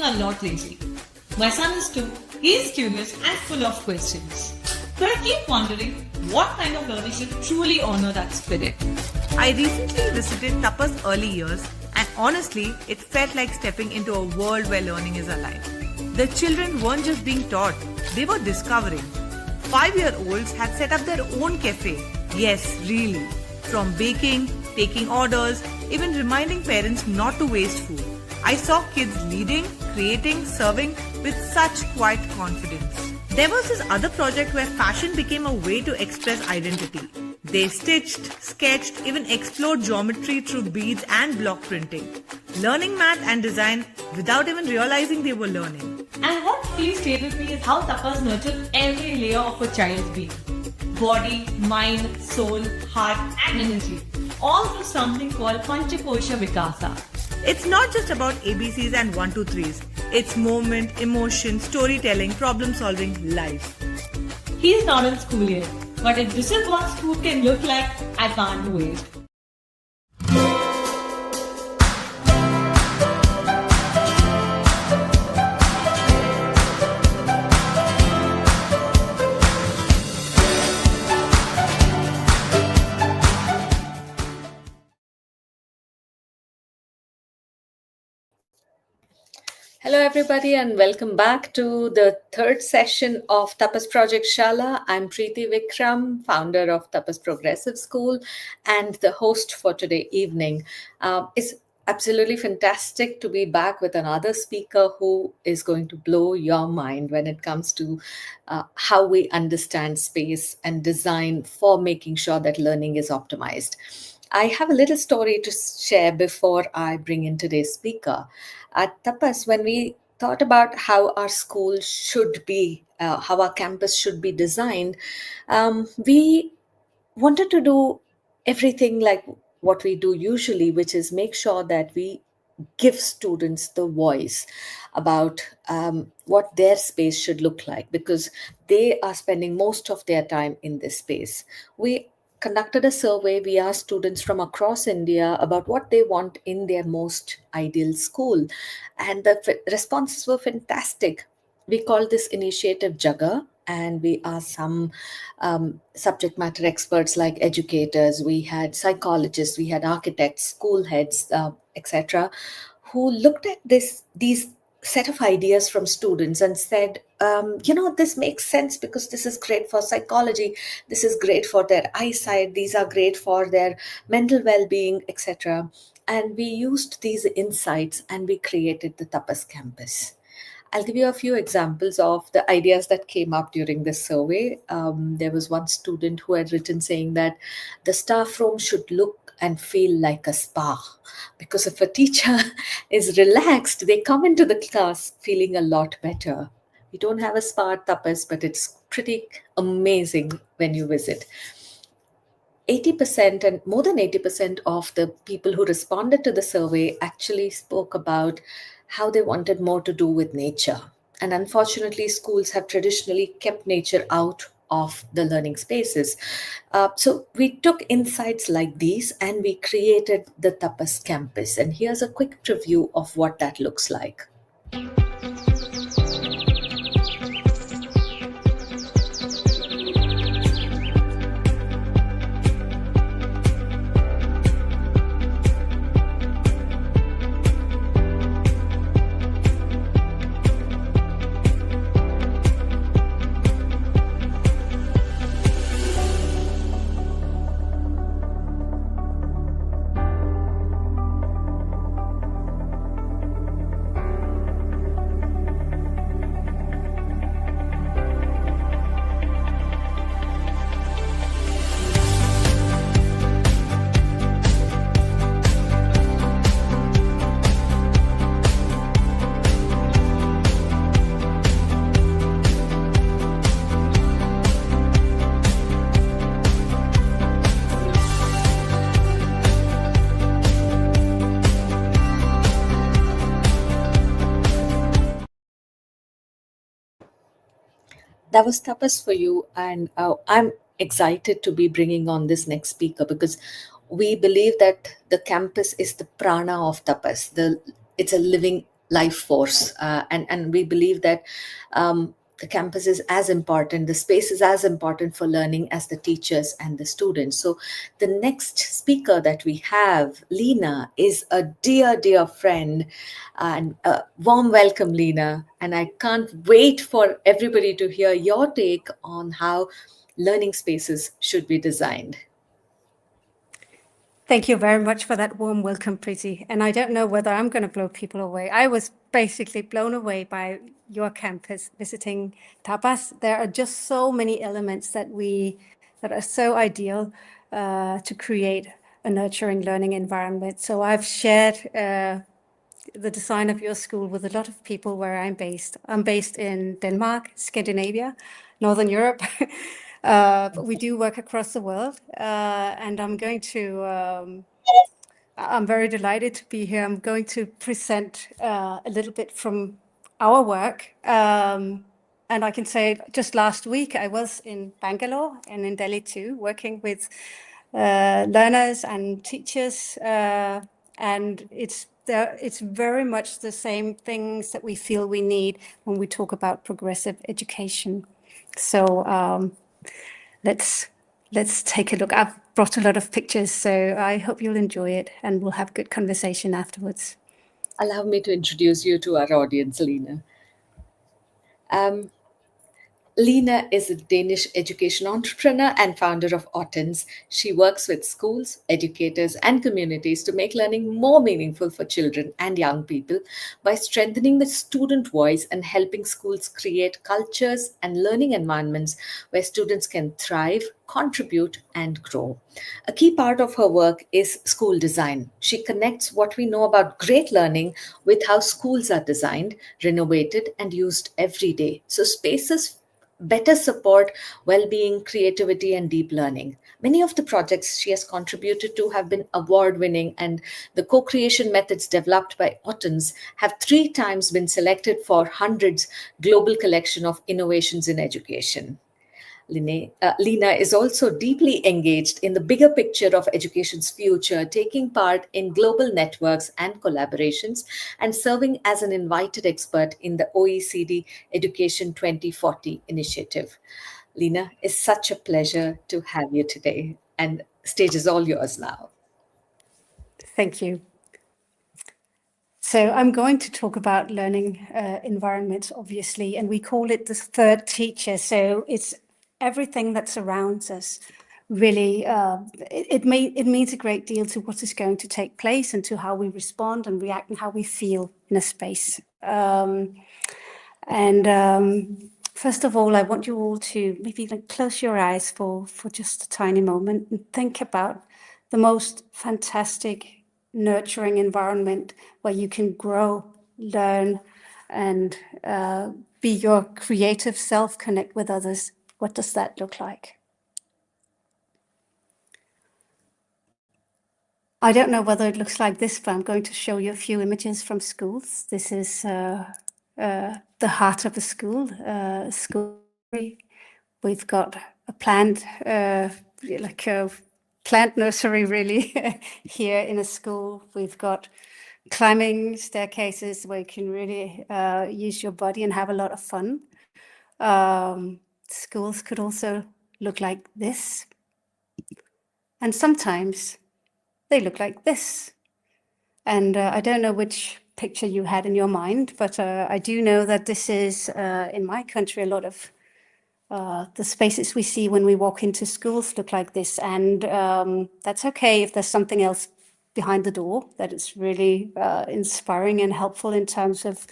a lot lately. My son is too. He is curious and full of questions. So I keep wondering what kind of learning should truly honor that spirit. I recently visited Tapas early years, and honestly, it felt like stepping into a world where learning is alive. The children weren't just being taught, they were discovering. 5-year-olds had set up their own cafe. Yes, really. From baking, taking orders, even reminding parents not to waste food. I saw kids leading, creating, serving with such quiet confidence. There was this other project where fashion became a way to express identity. They stitched, sketched, even explored geometry through beads and block printing. Learning math and design without even realizing they were learning. And what really stayed with me is how tapas nurtured every layer of a child's being. Body, mind, soul, heart and energy. All through something called Panchakosha Vikasa. It's not just about ABCs and 1, 2, 3s. It's moment, emotion, storytelling, problem solving, life. He's not in school yet, but if this is what school can look like, I can't wait. Hello, everybody, and welcome back to the third session of Tapas Project Shaala. I'm Preeti Vikram, founder of Tapas Progressive School and the host for today evening. It's absolutely fantastic to be back with another speaker who is going to blow your mind when it comes to how we understand space and design for making sure that learning is optimized. I have a little story to share before I bring in today's speaker. At Tapas, when we thought about how our school should be, how our campus should be designed, we wanted to do everything like what we do usually, which is make sure that we give students the voice about what their space should look like, because they are spending most of their time in this space. We conducted a survey. We asked students from across India about what they want in their most ideal school, and the responses were fantastic. We called this initiative Jaga, and we asked some subject matter experts like educators, we had psychologists, we had architects, school heads, etc., who looked at these set of ideas from students and said, this makes sense because this is great for psychology, this is great for their eyesight, these are great for their mental well-being, etc. And we used these insights and we created the Tapas campus. I'll give you a few examples of the ideas that came up during this survey. There was one student who had written saying that the staff room should look and feel like a spa, because if a teacher is relaxed, they come into the class feeling a lot better. We don't have a spa at Tapas, but it's pretty amazing when you visit. 80% and more than 80% of the people who responded to the survey actually spoke about how they wanted more to do with nature. And unfortunately, schools have traditionally kept nature out of the learning spaces. So we took insights like these and we created the Tapas campus. And here's a quick preview of what that looks like. That was Tapas for you. And I'm excited to be bringing on this next speaker because we believe that the campus is the prana of Tapas. It's a living life force. And we believe that the campus is as important, the space is as important for learning as the teachers and the students. So the next speaker that we have, Lena, is a dear, dear friend. And warm welcome, Lena. And I can't wait for everybody to hear your take on how learning spaces should be designed. Thank you very much for that warm welcome, Preeti. And I don't know whether I'm going to blow people away. I was basically blown away by your campus visiting Tapas. There are just so many elements that are so ideal to create a nurturing learning environment. So I've shared the design of your school with a lot of people where I'm based. I'm based in Denmark, Scandinavia, Northern Europe. But we do work across the world. And I'm very delighted to be here. I'm going to present a little bit from our work. And I can say just last week, I was in Bangalore and in Delhi too, working with learners and teachers. And it's very much the same things that we feel we need when we talk about progressive education. So let's take a look. I've brought a lot of pictures, so I hope you'll enjoy it and we'll have good conversation afterwards. Allow me to introduce you to our audience, Lena. Lena is a Danish education entrepreneur and founder of Ottens. She works with schools, educators, and communities to make learning more meaningful for children and young people by strengthening the student voice and helping schools create cultures and learning environments where students can thrive, contribute, and grow. A key part of her work is school design. She connects what we know about great learning with how schools are designed, renovated, and used every day. So spaces better support well-being, creativity, and deep learning. Many of the projects she has contributed to have been award-winning, and the co-creation methods developed by Ottens have 3 times been selected for hundreds global collection of innovations in education. Lena is also deeply engaged in the bigger picture of education's future, taking part in global networks and collaborations, and serving as an invited expert in the OECD Education 2040 initiative. Lena, it's such a pleasure to have you today, and stage is all yours now. Thank you. So I'm going to talk about learning environments, obviously, and we call it the third teacher. So it's everything that surrounds us. Really, it means a great deal to what is going to take place and to how we respond and react and how we feel in a space. First of all, I want you all to maybe close your eyes for just a tiny moment and think about the most fantastic, nurturing environment where you can grow, learn, and be your creative self, connect with others. What does that look like? I don't know whether it looks like this, but I'm going to show you a few images from schools. This is the heart of a school. We've got a plant, like a plant nursery, really, here in a school. We've got climbing staircases where you can really use your body and have a lot of fun. Schools could also look like this. And sometimes they look like this. And I don't know which picture you had in your mind, but I do know that this is, in my country, a lot of the spaces we see when we walk into schools look like this. And that's okay if there's something else behind the door that is really inspiring and helpful in terms of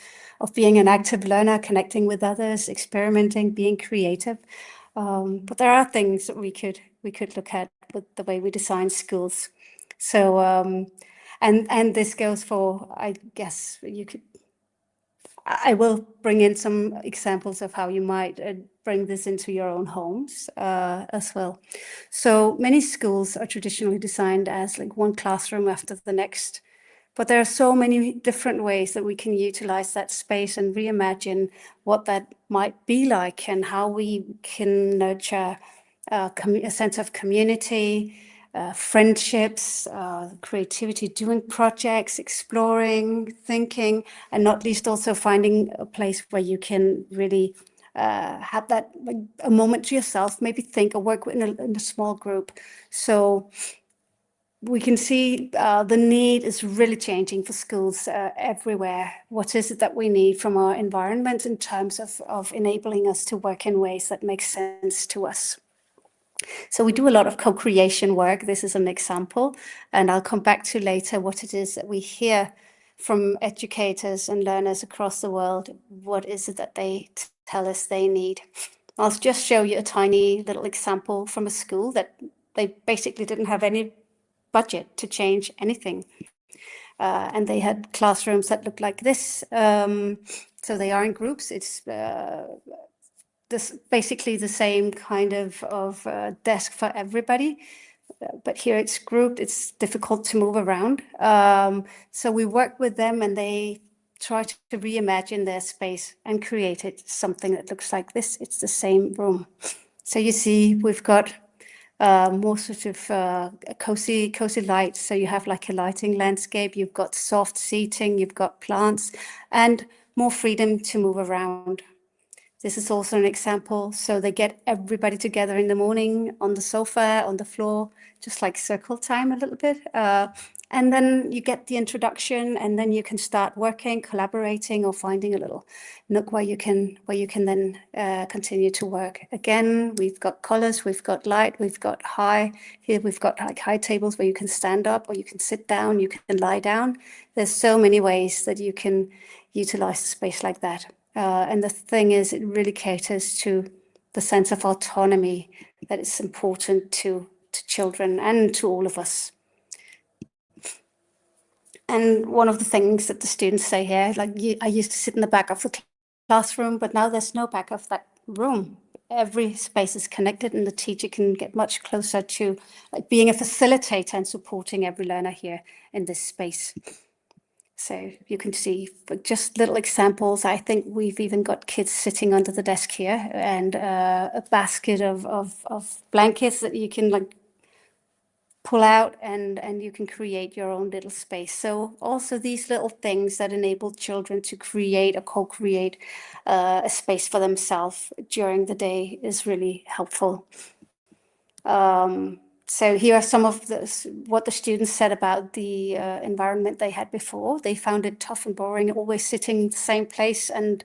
being an active learner, connecting with others, experimenting, being creative. But there are things that we could look at with the way we design schools. So, and this goes for, I guess I will bring in some examples of how you might bring this into your own homes as well. So many schools are traditionally designed as like one classroom after the next, but there are so many different ways that we can utilize that space and reimagine what that might be like and how we can nurture a sense of community, friendships, creativity, doing projects, exploring, thinking, and not least also finding a place where you can really have that, like, a moment to yourself, maybe think or work in a small group. So we can see the need is really changing for schools everywhere. What is it that we need from our environment in terms of enabling us to work in ways that make sense to us? So we do a lot of co-creation work. This is an example, and I'll come back to later what it is that we hear from educators and learners across the world. What is it that they tell us they need? I'll just show you a tiny little example from a school that they basically didn't have any budget to change anything. And they had classrooms that looked like this. So they are in groups. It's this basically the same kind of desk for everybody. But here it's grouped. It's difficult to move around. So we work with them, and they try to reimagine their space and created something that looks like this. It's the same room. So you see, we've got more sort of cozy lights. So you have like a lighting landscape, you've got soft seating, you've got plants, and more freedom to move around. This is also an example. So they get everybody together in the morning on the sofa, on the floor, just like circle time a little bit. And then you get the introduction, and then you can start working, collaborating, or finding a little nook where you can then continue to work. Again, we've got colors, we've got light, we've got high. Here we've got like high tables where you can stand up, or you can sit down, you can lie down. There's so many ways that you can utilize the space like that. And the thing is, it really caters to the sense of autonomy that is important to children and to all of us. And one of the things that the students say here, like, I used to sit in the back of the classroom, but now there's no back of that room. Every space is connected, and the teacher can get much closer to like being a facilitator and supporting every learner here in this space. So you can see just little examples. I think we've even got kids sitting under the desk here, and a basket of blankets that you can like pull out, and you can create your own little space. So also these little things that enable children to create or co-create a space for themselves during the day is really helpful. So here are some of what the students said about the environment they had before. They found it tough and boring, always sitting in the same place, and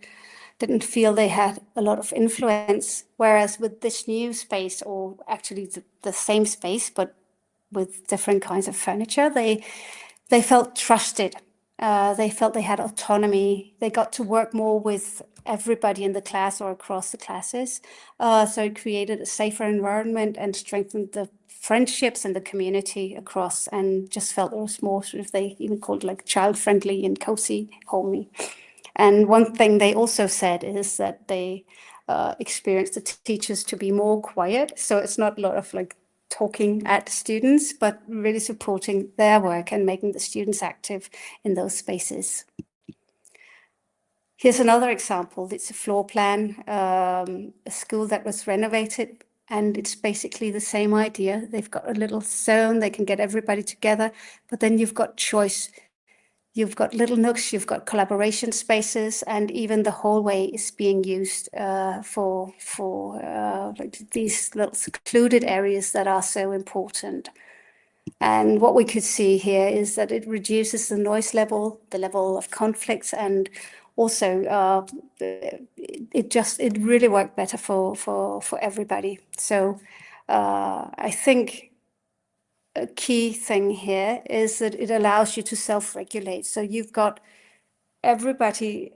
didn't feel they had a lot of influence. Whereas with this new space, or actually the same space, but with different kinds of furniture, they felt trusted. They felt they had autonomy. They got to work more with everybody in the class or across the classes. So it created a safer environment and strengthened the friendships and the community across, and just felt it was more sort of, they even called it like child-friendly and cozy, homey. And one thing they also said is that they experienced the teachers to be more quiet. So it's not a lot of like talking at students, but really supporting their work and making the students active in those spaces. Here's another example. It's a floor plan, a school that was renovated, and it's basically the same idea. They've got a little zone, they can get everybody together, but then you've got choice. You've got little nooks, you've got collaboration spaces, and even the hallway is being used for like these little secluded areas that are so important. And what we could see here is that it reduces the noise level, the level of conflicts, and also it really worked better for everybody. So I think a key thing here is that it allows you to self-regulate. So you've got everybody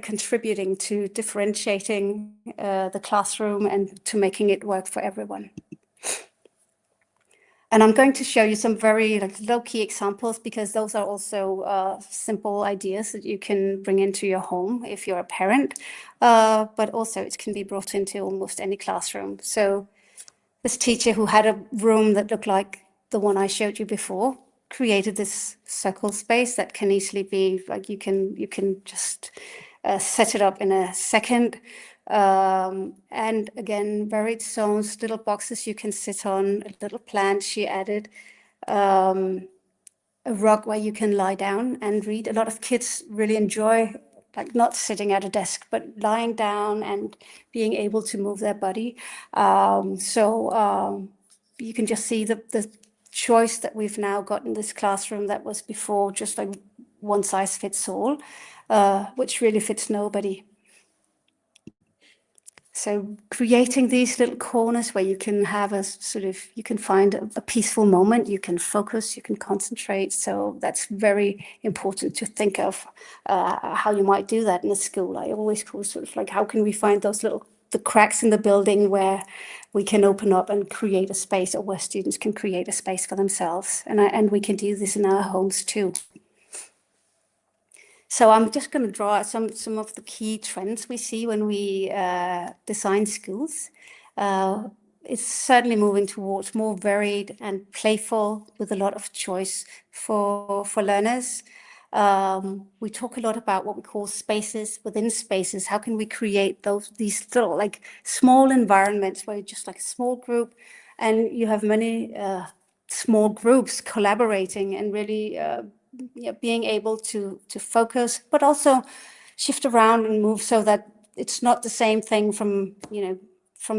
contributing to differentiating the classroom and to making it work for everyone. And I'm going to show you some very like low-key examples, because those are also simple ideas that you can bring into your home if you're a parent, but also it can be brought into almost any classroom. So this teacher, who had a room that looked like the one I showed you before, created this circle space that can easily be like, you can just set it up in a second. And again, varied zones, little boxes you can sit on, a little plant she added, a rug where you can lie down and read. A lot of kids really enjoy like not sitting at a desk, but lying down and being able to move their body. So you can just see the choice that we've now got in this classroom that was before just like one size fits all, which really fits nobody. So creating these little corners where you can have a sort of, you can find a peaceful moment, you can focus, you can concentrate. So that's very important to think of how you might do that in a school. I always call sort of like, how can we find those little, the cracks in the building where we can open up and create a space, or where students can create a space for themselves. And we can do this in our homes too. So I'm just going to draw out some of the key trends we see when we design schools. It's certainly moving towards more varied and playful, with a lot of choice for learners. We talk a lot about what we call spaces within spaces. How can we create these little like small environments where you're just like a small group, and you have many small groups collaborating and really being able to focus, but also shift around and move so that it's not the same thing from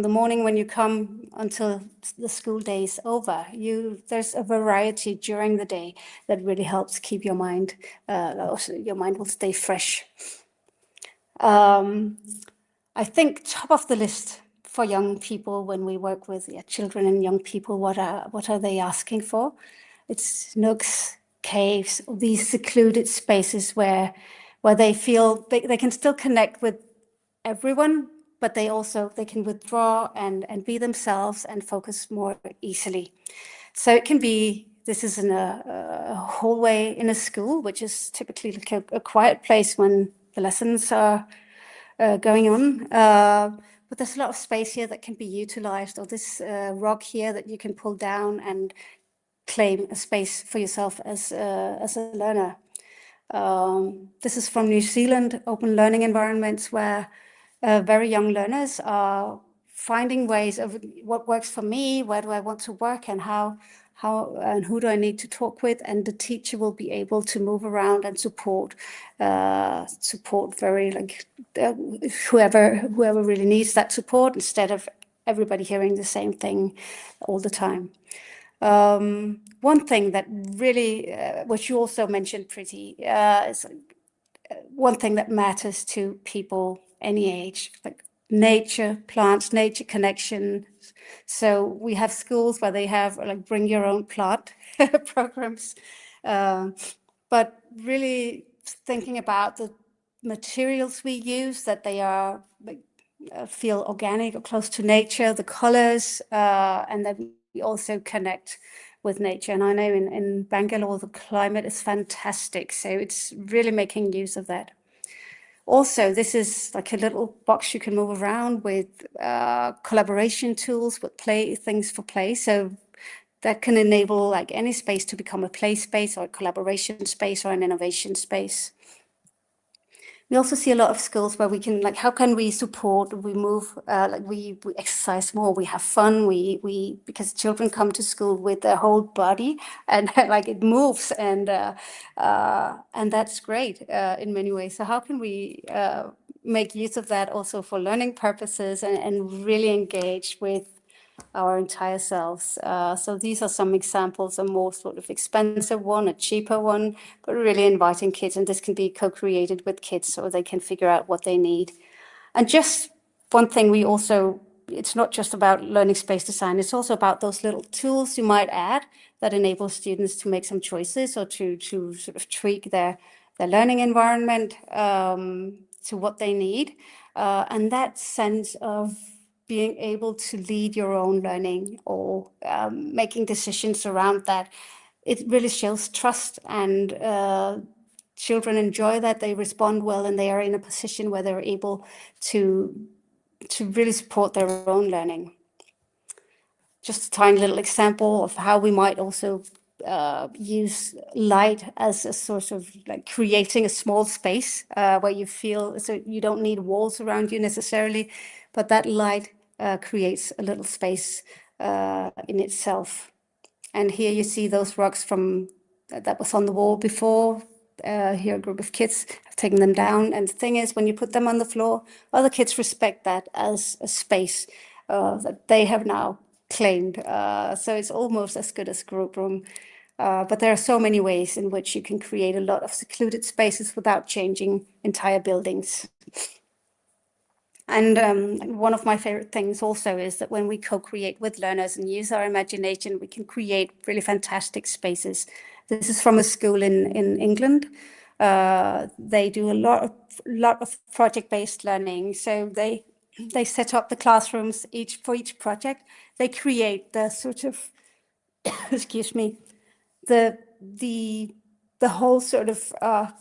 the morning when you come until the school day is over. There's a variety during the day that really helps keep your mind. Your mind will stay fresh. I think top of the list for young people when we work with children and young people, what are they asking for? It's nooks, caves, these secluded spaces where they feel they can still connect with everyone, but they can withdraw and be themselves and focus more easily. So it can be, this is in a hallway in a school, which is typically like a quiet place when the lessons are going on. But there's a lot of space here that can be utilized, or this rock here that you can pull down and claim a space for yourself as a learner. This is from New Zealand, open learning environments where very young learners are finding ways of what works for me, where do I want to work, and how and who do I need to talk with, and the teacher will be able to move around and support very like whoever really needs that support, instead of everybody hearing the same thing all the time. One thing that really, which you also mentioned, Pretty, is one thing that matters to people any age, like nature, plants, nature connection. So we have schools where they have like bring your own plant programs, but really thinking about the materials we use, that they are like, feel organic or close to nature, the colors, and that we also connect with nature. And I know in Bangalore, the climate is fantastic. So it's really making use of that. Also, this is like a little box you can move around with collaboration tools, with things for play. So that can enable like any space to become a play space, or a collaboration space, or an innovation space. We also see a lot of schools where we can, like, how can we support, we move, like we exercise more, we have fun, because children come to school with their whole body, and like it moves, and that's great in many ways. So how can we make use of that also for learning purposes, and really engage with our entire selves? So these are some examples, a more sort of expensive one, a cheaper one, but really inviting kids, and this can be co-created with kids so they can figure out what they need. And just one thing, it's not just about learning space design, it's also about those little tools you might add that enable students to make some choices, or to sort of tweak their learning environment to what they need. And that sense of being able to lead your own learning, or making decisions around that, it really shows trust, and children enjoy that, they respond well, and they are in a position where they're able to really support their own learning. Just a tiny little example of how we might also use light as a sort of like creating a small space where you feel, so you don't need walls around you necessarily, but that light creates a little space in itself. And here you see those rocks from that was on the wall before. Here a group of kids have taken them down. And the thing is, when you put them on the floor, other kids respect that as a space that they have now claimed. So it's almost as good as group room. But there are so many ways in which you can create a lot of secluded spaces without changing entire buildings. And one of my favorite things also is that when we co-create with learners and use our imagination, we can create really fantastic spaces. This is from a school in England. They do a lot of project-based learning. So they set up the classrooms for each project. They create the sort of excuse me, the whole sort of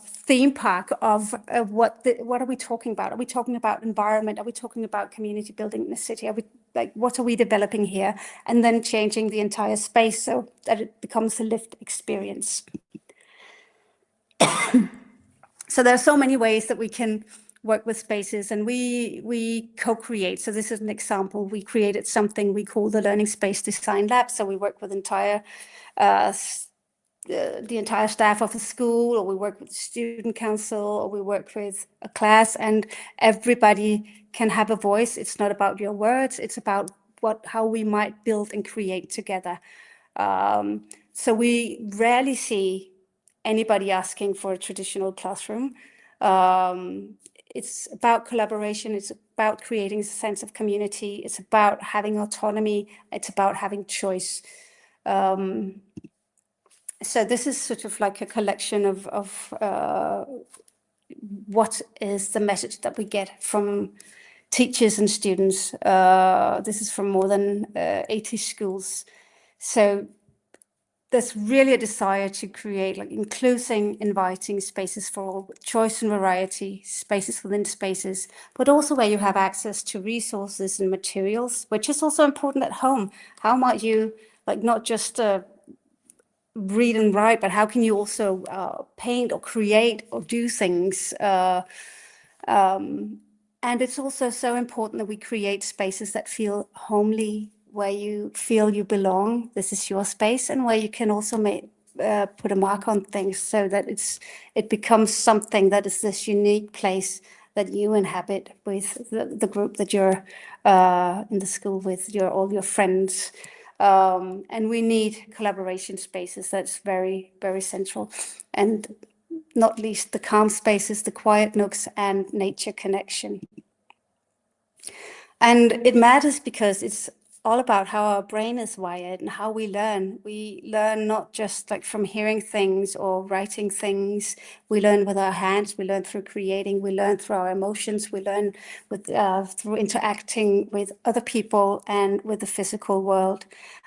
theme park of what are we talking about? Are we talking about environment? Are we talking about community building in the city? Are we what are we developing here? And then changing the entire space so that it becomes a lived experience. So there are so many ways that we can work with spaces, and we co-create. So this is an example. We created something we call the Learning Space Design Lab. So we work with the entire staff of a school, or we work with the student council, or we work with a class, and everybody can have a voice. It's not about your words, it's about how we might build and create together. So we rarely see anybody asking for a traditional classroom. It's about collaboration, it's about creating a sense of community, it's about having autonomy, it's about having choice. So this is sort of like a collection of what is the message that we get from teachers and students. This is from more than 80 schools. So there's really a desire to create like inclusive, inviting spaces for all, with choice and variety, spaces within spaces, but also where you have access to resources and materials, which is also important at home. How might you, like, not just read and write, but how can you also paint or create or do things? And it's also so important that we create spaces that feel homely, where you feel you belong. This is your space, and where you can also put a mark on things so that it becomes something that is this unique place that you inhabit with the group that you're in the school with, all your friends. And we need collaboration spaces. That's very, very central. And not least the calm spaces, the quiet nooks, and nature connection. And it matters because it's all about how our brain is wired and how we learn. We learn not just like from hearing things or writing things. We learn with our hands. We learn through creating. We learn through our emotions. We learn through interacting with other people and with the physical world.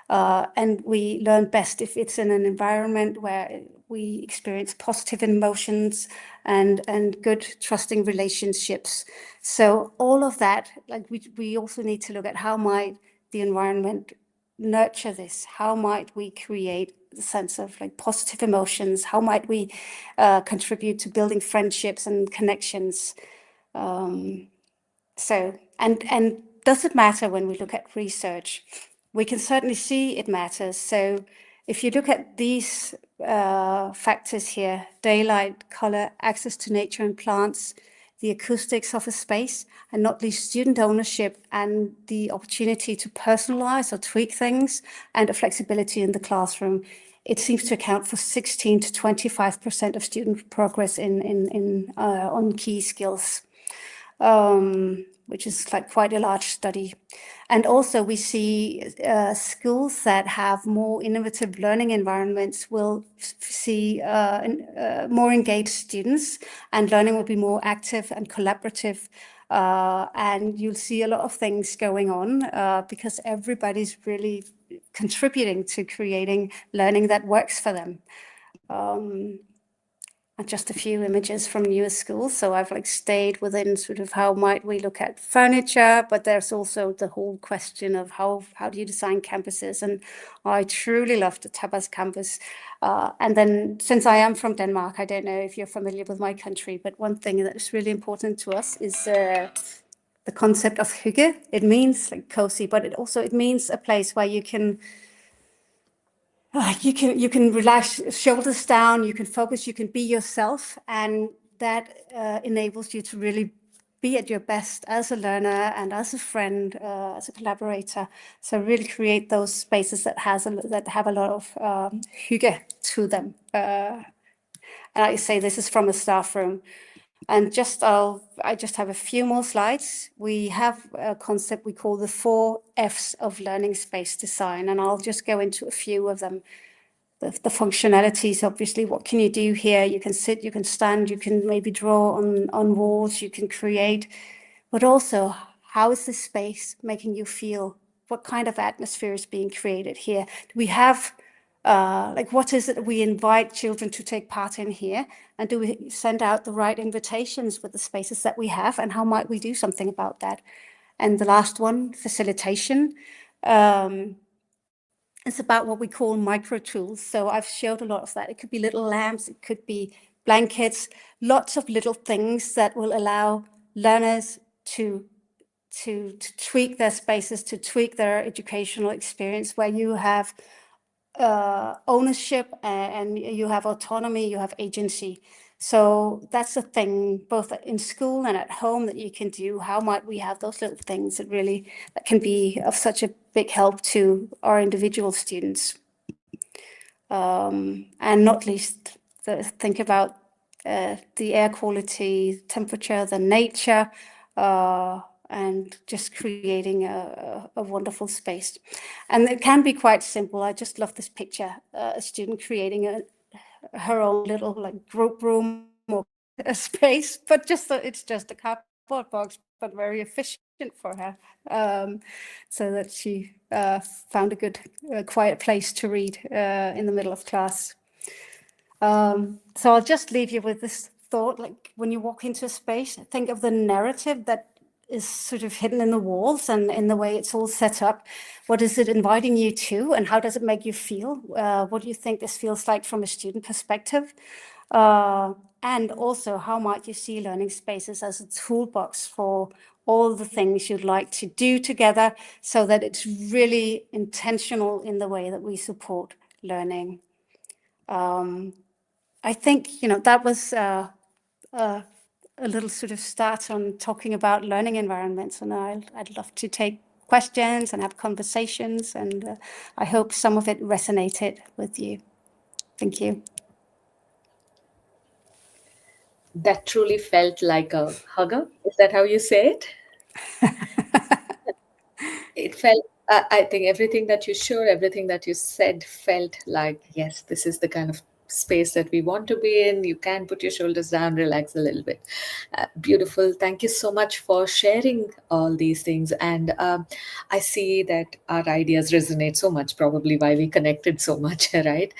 And we learn best if it's in an environment where we experience positive emotions and good trusting relationships. So all of that, like we also need to look at how might the environment nurture this? How might we create a sense of like positive emotions? How might we contribute to building friendships and connections? So, and does it matter when we look at research? We can certainly see it matters. So if you look at these factors here, daylight, color, access to nature and plants, the acoustics of a space, and not least student ownership and the opportunity to personalize or tweak things, and a flexibility in the classroom, it seems to account for 16 to 25% of student progress on key skills. Which is like quite a large study. And also we see schools that have more innovative learning environments will see more engaged students, and learning will be more active and collaborative. And you'll see a lot of things going on because everybody's really contributing to creating learning that works for them. just a few images from newer schools. So I've like stayed within sort of how might we look at furniture, but there's also the whole question of how do you design campuses? And I truly love the Tapas campus. And then since I am from Denmark, I don't know if you're familiar with my country, but one thing that is really important to us is the concept of hygge. It means like cozy, but it means a place where you can relax shoulders down, you can focus, you can be yourself, and that enables you to really be at your best as a learner and as a friend, as a collaborator. So really create those spaces that have a lot of hygge to them. And I say this is from a staff room. And I just have a few more slides. We have a concept we call the 4 Fs of learning space design, and I'll just go into a few of them. The functionalities, obviously, what can you do here? You can sit, you can stand, you can maybe draw on walls, you can create, but also how is this space making you feel? What kind of atmosphere is being created here? Do we have what is it that we invite children to take part in here? And do we send out the right invitations with the spaces that we have? And how might we do something about that? And the last one, facilitation. It's about what we call micro tools. So I've showed a lot of that. It could be little lamps, it could be blankets, lots of little things that will allow learners to tweak their spaces, to tweak their educational experience, where you have ownership and you have autonomy, you have agency. So that's the thing, both in school and at home, that you can do. How might we have those little things that can be of such a big help to our individual students? And not least, think about the air quality, temperature, the nature, and just creating a wonderful space. And it can be quite simple. I just love this picture, a student creating her own little like group room or a space, but it's just a cardboard box, but very efficient for her, so that she found a good quiet place to read in the middle of class. So I'll just leave you with this thought, like when you walk into a space, think of the narrative that is sort of hidden in the walls and in the way it's all set up. What is it inviting you to, and how does it make you feel? What do you think this feels like from a student perspective? And also, how might you see learning spaces as a toolbox for all the things you'd like to do together, so that it's really intentional in the way that we support learning? I think, that was a little sort of start on talking about learning environments, and I'd love to take questions and have conversations, and I hope some of it resonated with you. Thank you. That truly felt like a hugger. Is that how you say it? It felt, I think everything that you showed, everything that you said felt like, yes, this is the kind of space that we want to be in. You can put your shoulders down, relax a little bit. Beautiful. Thank you so much for sharing all these things. And I see that our ideas resonate so much, probably why we connected so much, right?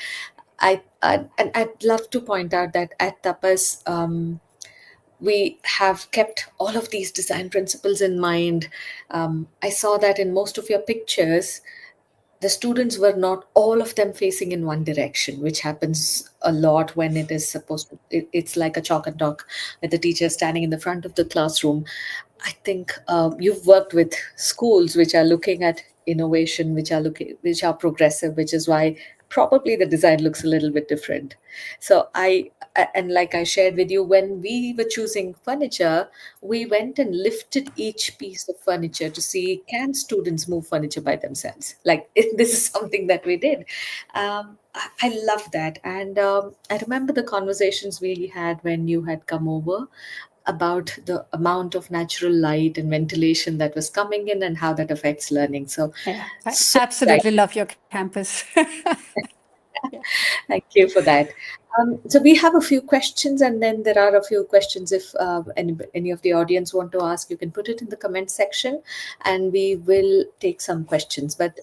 And I'd love to point out that at Tapas, we have kept all of these design principles in mind. I saw that in most of your pictures, the students were not all of them facing in one direction, which happens a lot when it is supposed to, it's like a chalk and talk with the teacher standing in the front of the classroom. I think you've worked with schools which are looking at innovation, which are progressive, which is why probably the design looks a little bit different. So and like I shared with you, when we were choosing furniture, we went and lifted each piece of furniture to see, can students move furniture by themselves? Like this is something that we did. I love that. And I remember the conversations we had when you had come over about the amount of natural light and ventilation that was coming in and how that affects learning. So, Yeah, I so absolutely love your campus. Yeah. thank you for that. So we have a few questions, and then there are a few questions. If any of the audience want to ask, you can put it in the comment section, and we will take some questions. But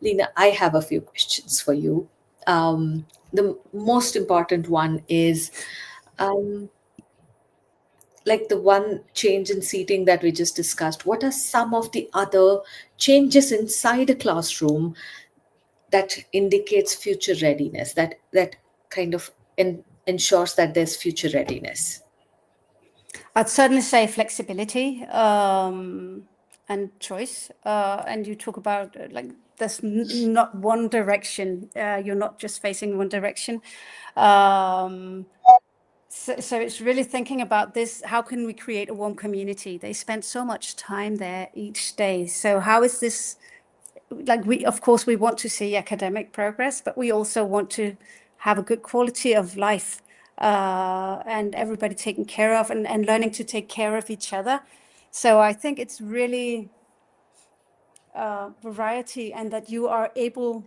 Lena, I have a few questions for you. The most important one is um, like the one change in seating that we just discussed. What are some of the other changes inside a classroom that indicates future readiness, that kind of ensures that there's future readiness? I'd certainly say flexibility and choice. And you talk about like there's not one direction. You're not just facing one direction. Um, so it's really thinking about this. How can we create a warm community? They spend so much time there each day. So how is this? Like we, of course, we want to see academic progress, but we also want to have a good quality of life and everybody taken care of and learning to take care of each other. So I think it's really variety and that you are able.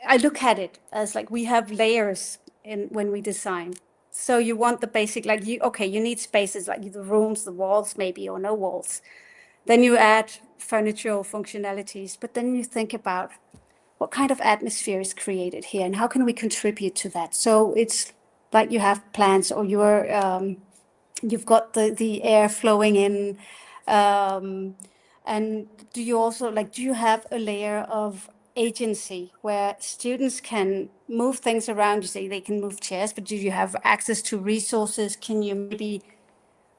I look at it as like we have layers in when we design. So you want the basic, like you, okay, you need spaces like the rooms, the walls, maybe, or no walls. Then you add furniture or functionalities, but then you think about what kind of atmosphere is created here and how can we contribute to that. So it's like you have plants or you've got the air flowing in. Um, and do you also like, do you have a layer of agency where students can move things around? You say they can move chairs, but do you have access to resources? Can you maybe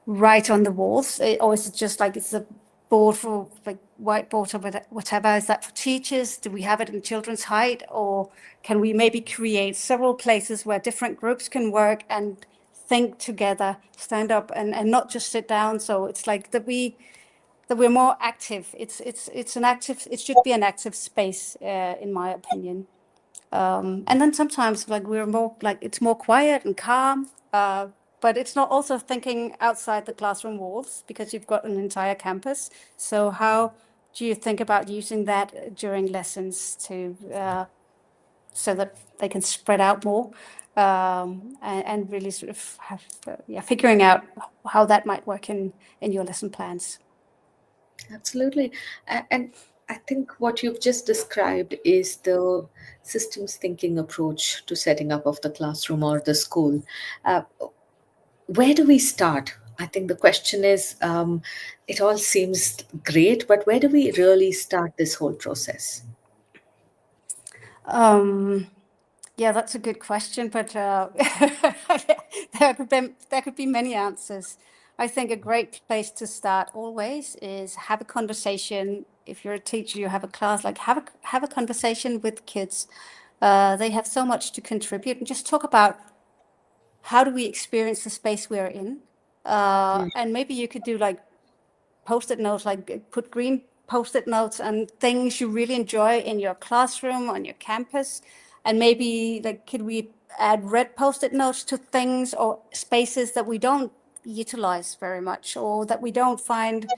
write on the walls? Or is it just like it's a board for like whiteboard or whatever? Is that for teachers? Do we have it in children's height? Or can we maybe create several places where different groups can work and think together, stand up and not just sit down? So it's like that we're more active. It's an active, it should be an active space, in my opinion. And then sometimes like we're more like it's more quiet and calm, but it's not also thinking outside the classroom walls because you've got an entire campus. So how do you think about using that during lessons to so that they can spread out more, and really sort of have, yeah, figuring out how that might work in your lesson plans. Absolutely. And I think what you've just described is the systems thinking approach to setting up of the classroom or the school. Uh, where do we start? I think the question is, it all seems great, but where do we really start this whole process? Um, Yeah, that's a good question, but there could be many answers. I think a great place to start always is have a conversation. If you're a teacher, you have a class, like have a conversation with kids. They have so much to contribute, and just talk about how do we experience the space we're in. And maybe you could do like post-it notes, like put green post-it notes and things you really enjoy in your classroom, on your campus. And maybe like, could we add red post-it notes to things or spaces that we don't utilize very much or that we don't find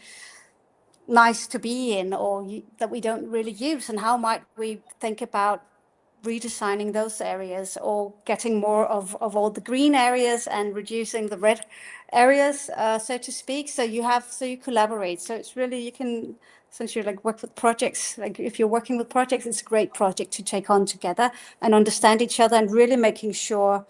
nice to be in or that we don't really use? And how might we think about redesigning those areas or getting more of all the green areas and reducing the red areas, so to speak? So you collaborate. So it's really, you can, since you like work with projects, like if you're working with projects, it's a great project to take on together and understand each other and really making sure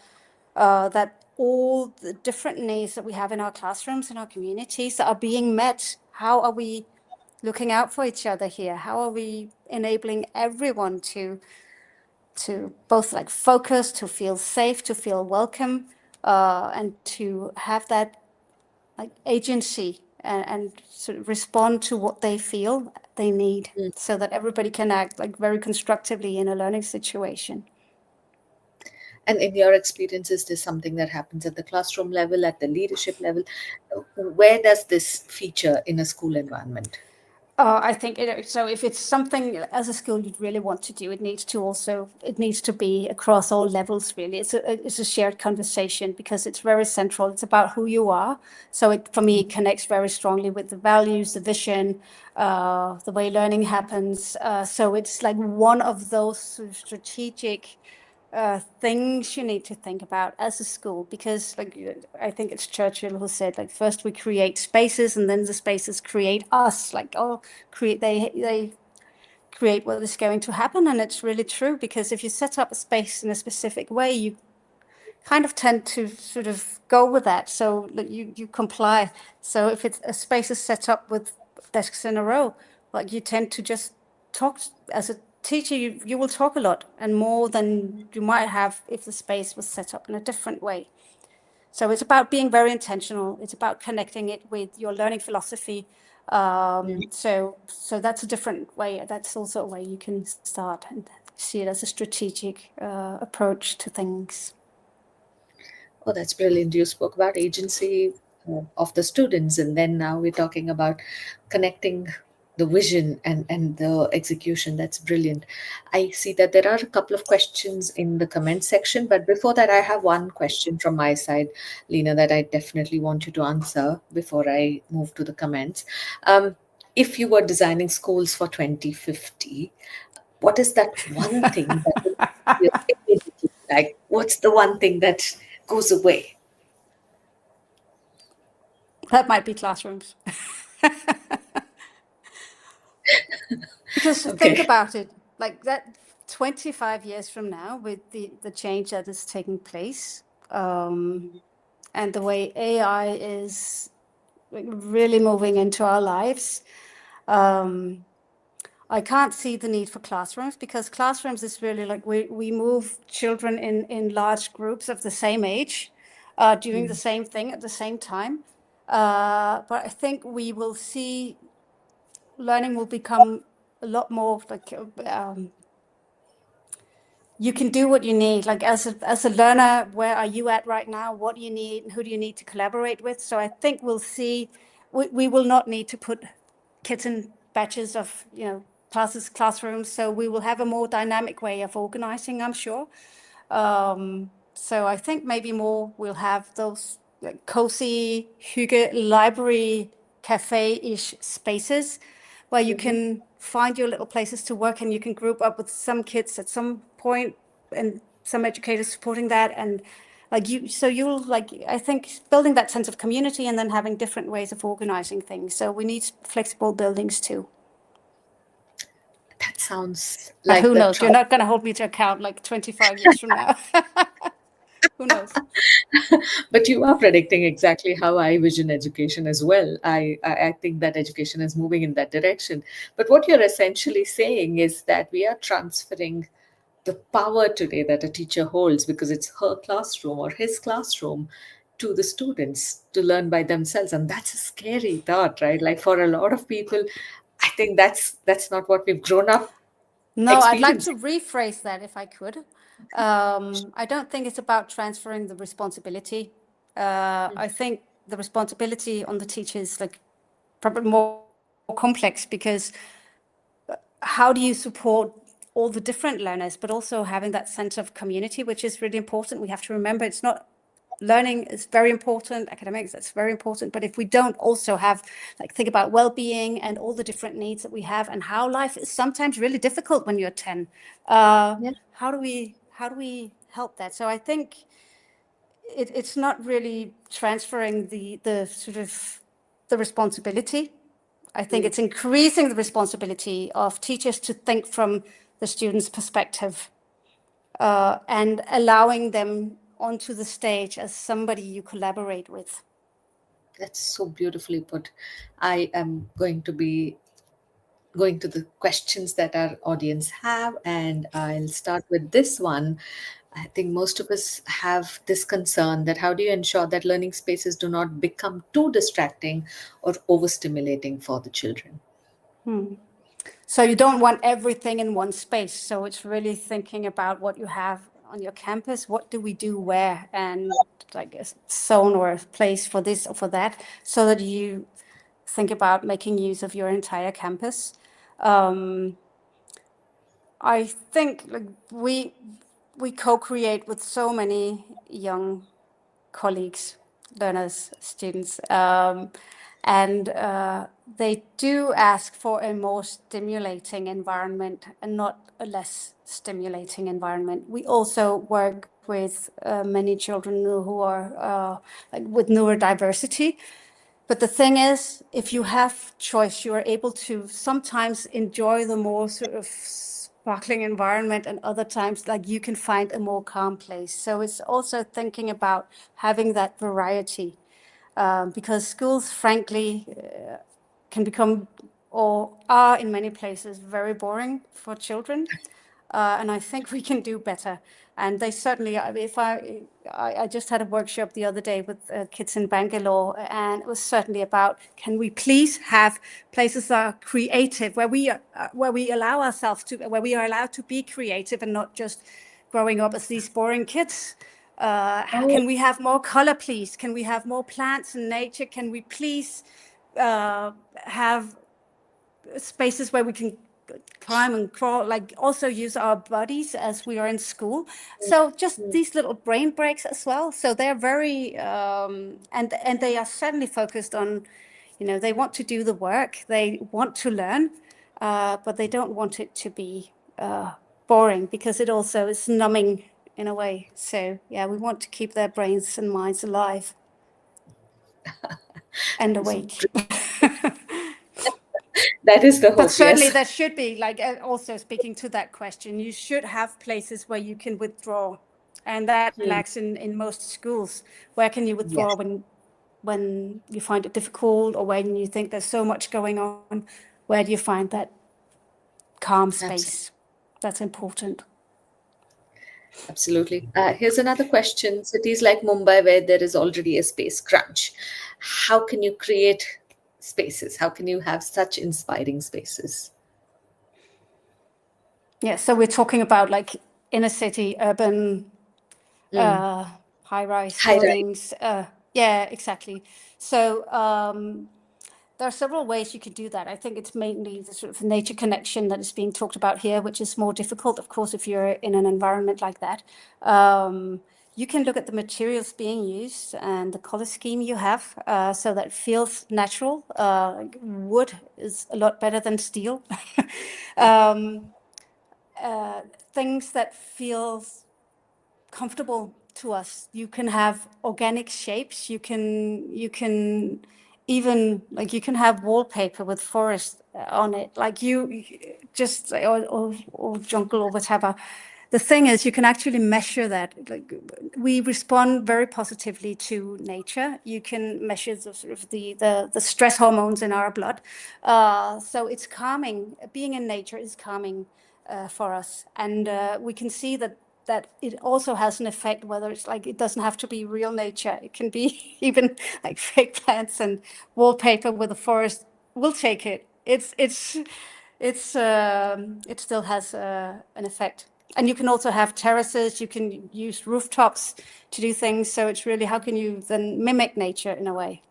that all the different needs that we have in our classrooms and our communities are being met. How are we looking out for each other here? How are we enabling everyone to both like focus, to feel safe, to feel welcome, and to have that like agency and sort of respond to what they feel they need, so that everybody can act like very constructively in a learning situation. And in your experience, is this something that happens at the classroom level, at the leadership level? Where does this feature in a school environment? I think so. If it's something as a school you'd really want to do, it needs to be across all levels. Really, it's a shared conversation because it's very central. It's about who you are. So it, for me, it connects very strongly with the values, the vision, the way learning happens. So it's like one of those sort of strategic things you need to think about as a school, because like I think it's Churchill who said like first we create spaces and then the spaces create us, like, oh, create they create what is going to happen. And it's really true, because if you set up a space in a specific way, you kind of tend to sort of go with that. So you comply. So if it's a space is set up with desks in a row, like you tend to just talk. As a teacher, you will talk a lot and more than you might have if the space was set up in a different way. So it's about being very intentional. It's about connecting it with your learning philosophy. So that's a different way. That's also a way you can start and see it as a strategic approach to things. Oh, that's brilliant. You spoke about agency of the students, and then now we're talking about connecting the vision and the execution. That's brilliant. I see that there are a couple of questions in the comment section, but before that, I have one question from my side, Lena, that I definitely want you to answer before I move to the comments. If you were designing schools for 2050, what is that one thing that you immediately like? What's the one thing that goes away? That might be classrooms. Because think Okay. about it, like that 25 years from now, with the change that is taking place, and the way AI is like really moving into our lives, I can't see the need for classrooms, because classrooms is really like we move children in large groups of the same age, doing the same thing at the same time. But I think we will see learning will become a lot more like you can do what you need. Like as a learner, where are you at right now? What do you need? And who do you need to collaborate with? So I think we'll see. We will not need to put kids in batches of classrooms. So we will have a more dynamic way of organizing, I'm sure. So I think maybe more we'll have those like cozy hygge library cafe-ish spaces where you can find your little places to work, and you can group up with some kids at some point and some educators supporting that. And like you'll like, I think building that sense of community and then having different ways of organizing things. So we need flexible buildings too. That sounds But like who the knows? You're not going to hold me to account like 25 years from now. Who knows? but you are predicting exactly how I vision education as well. I think that education is moving in that direction. But what you're essentially saying is that we are transferring the power today that a teacher holds, because it's her classroom or his classroom, to the students to learn by themselves. And that's a scary thought, right? Like for a lot of people, I think that's not what we've grown up No, I'd like to experiencing. rephrase that if I could. I don't think it's about transferring the responsibility. I think the responsibility on the teacher is like probably more complex, because how do you support all the different learners, but also having that sense of community, which is really important. We have to remember it's not learning is very important, academics, that's very important. But if we don't also have, like, think about well-being and all the different needs that we have, and how life is sometimes really difficult when you're 10, Yeah. how do we help that? So I think it's not really transferring the sort of the responsibility. I think it's increasing the responsibility of teachers to think from the student's perspective, and allowing them onto the stage as somebody you collaborate with. That's so beautifully put. I am going to be going to the questions that our audience have, and I'll start with this one. I think most of us have this concern that how do you ensure that learning spaces do not become too distracting or overstimulating for the children? So you don't want everything in one space. So it's really thinking about what you have on your campus. What do we do where? And like a zone or a place for this or for that, so that you think about making use of your entire campus. I think like we co-create with so many young colleagues, learners, students, and they do ask for a more stimulating environment and not a less stimulating environment. We also work with many children who are like with neurodiversity, But the thing is, if you have choice, you are able to sometimes enjoy the more sort of sparkling environment, and other times, like, you can find a more calm place. So it's also thinking about having that variety, because schools, frankly, can become, or are in many places, very boring for children. And I think we can do better. And they certainly, I just had a workshop the other day with kids in Bangalore, and it was certainly about, can we please have places that are creative, where we allow ourselves to, where we are allowed to be creative and not just growing up as these boring kids. Can we have more color, please? Can we have more plants and nature? Can we please have spaces where we can climb and crawl, like also use our bodies as we are in school? So just these little brain breaks as well. So they're very and they are certainly focused on, they want to do the work, they want to learn, but they don't want it to be boring, because it also is numbing in a way. So yeah, we want to keep their brains and minds alive and awake. That is the But hope, certainly yes. there should be, like, also speaking to that question, you should have places where you can withdraw. And that lacks in most schools. Where can you withdraw Yes, when you find it difficult, or when you think there's so much going on? Where do you find that calm absolutely. space? That's important. Absolutely. Here's another question. Cities like Mumbai, where there is already a space crunch, how can you create spaces? How can you have such inspiring spaces? Yeah, so we're talking about, like, inner city, urban, uh, high-rise High rise. buildings. Yeah, exactly. So there are several ways you could do that. I think it's mainly the sort of nature connection that is being talked about here, which is more difficult, of course, if you're in an environment like that. You can look at the materials being used and the color scheme you have, so that it feels natural. Wood is a lot better than steel. um, Things that feel comfortable to us. You can have organic shapes. You can even, like, you can have wallpaper with forest on it, like, you just, or jungle or whatever. The thing is, you can actually measure that. Like, we respond very positively to nature. You can measure the sort of the stress hormones in our blood. So it's calming. Being in nature is calming for us, and we can see that it also has an effect, whether it's, like, it doesn't have to be real nature. It can be even like fake plants and wallpaper with a forest. We'll take it. It still has an effect. And you can also have terraces. You can use rooftops to do things. So it's really, how can you then mimic nature in a way?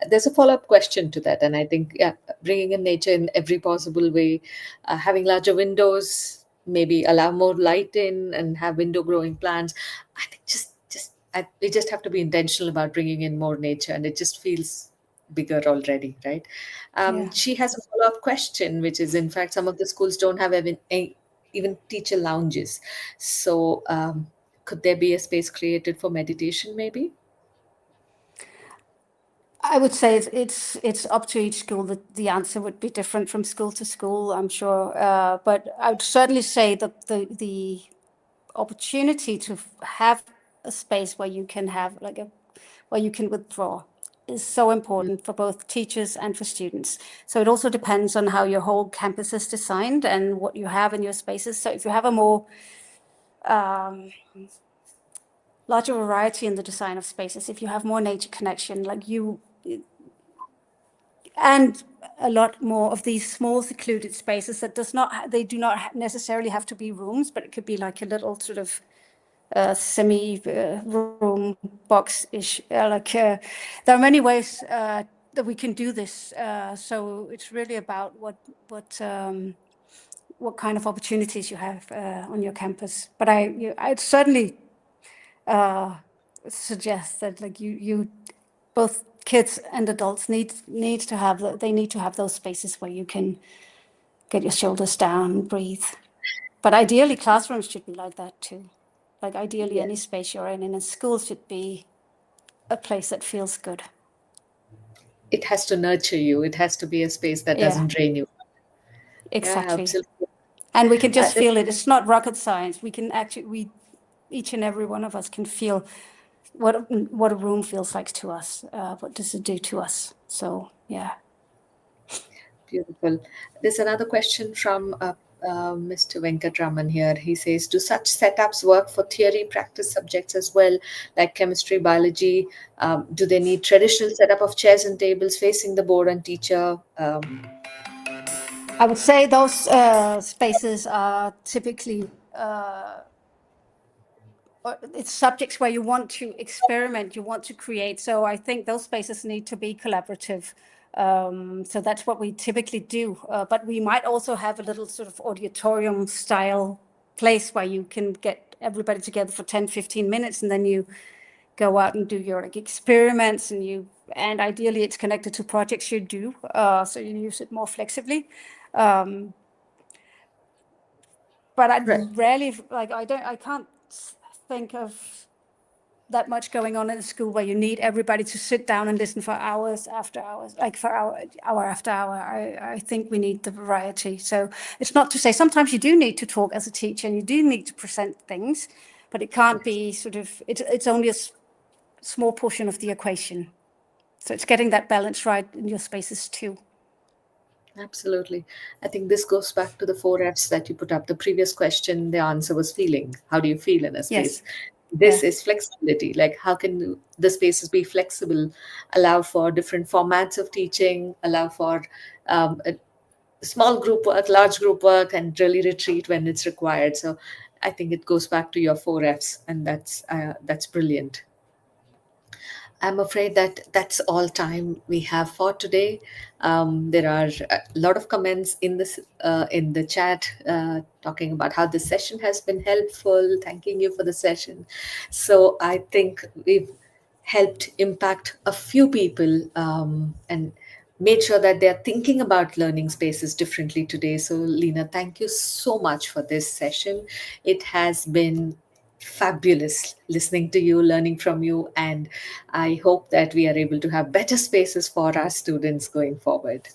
There's a follow-up question to that, and I think, yeah, bringing in nature in every possible way, having larger windows, maybe allow more light in, and have window growing plants. I think we just have to be intentional about bringing in more nature, and it just feels bigger already, right? Yeah. She has a follow-up question, which is, in fact, some of the schools don't have even teacher lounges. So could there be a space created for meditation, maybe? I would say it's up to each school. The answer would be different from school to school, I'm sure. But I would certainly say that the opportunity to have a space where you can have, like, where you can withdraw is so important for both teachers and for students. So it also depends on how your whole campus is designed and what you have in your spaces. So if you have a more larger variety in the design of spaces, if you have more nature connection, like, you, and a lot more of these small secluded spaces that they do not necessarily have to be rooms, but it could be like a little sort of semi room box ish. There are many ways that we can do this. So it's really about what kind of opportunities you have on your campus. But I'd certainly suggest that, like, you both kids and adults need to have they need to have those spaces where you can get your shoulders down, breathe. But ideally, classrooms should be like that too. Like, ideally, any Yes. space you're in a school should be a place that feels good. it has to nurture you. It has to be a space that Yeah, doesn't drain you. Yeah, exactly. absolutely. And we can just This, feel it. It's not rocket science. We can actually, each and every one of us can feel what a room feels like to us. What does it do to us? So yeah. beautiful. There's another question from Mr. Venkatraman here. He says, do such setups work for theory practice subjects as well, like chemistry, biology? Do they need traditional setup of chairs and tables facing the board and teacher? I would say those spaces are typically it's subjects where you want to experiment, you want to create. So I think those spaces need to be collaborative. So that's what we typically do. But we might also have a little sort of auditorium style place where you can get everybody together for 10, 15 minutes, and then you go out and do your experiments, and ideally it's connected to projects you do. So you use it more flexibly. But I Right. rarely, like, I can't think of that much going on in a school where you need everybody to sit down and listen for hours after hours, like for hour after hour. I think we need the variety. So it's not to say sometimes you do need to talk as a teacher and you do need to present things, but it can't be sort of, it's only a small portion of the equation. So it's getting that balance right in your spaces too. Absolutely. I think this goes back to the four F's that you put up. The previous question, the answer was feeling. How do you feel in a Yes. space? This is flexibility. Like, how can the spaces be flexible, allow for different formats of teaching, allow for a small group work, large group work, and really retreat when it's required. So I think it goes back to your four F's, and that's brilliant. I'm afraid that that's all time we have for today. There are a lot of comments in the chat talking about how this session has been helpful. Thanking you for the session. So I think we've helped impact a few people and made sure that they're thinking about learning spaces differently today. So Lena, thank you so much for this session. It has been fabulous listening to you, learning from you, and I hope that we are able to have better spaces for our students going forward.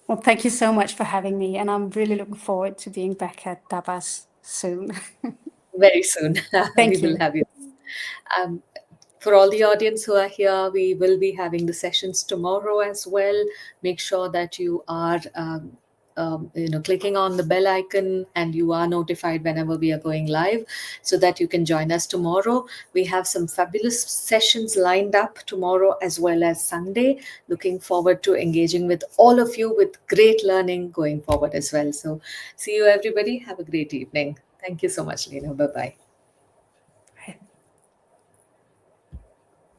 Well, thank you so much for having me. And I'm really looking forward to being back at Tapas soon. Very soon, we Thank will you. have you. Um, for all the audience who are here, we will be having the sessions tomorrow as well. Make sure that you are clicking on the bell icon and you are notified whenever we are going live so that you can join us tomorrow. We have some fabulous sessions lined up tomorrow as well as Sunday. Looking forward to engaging with all of you with great learning going forward as well. So see you everybody. Have a great evening. Thank you so much, Lena. Bye-bye.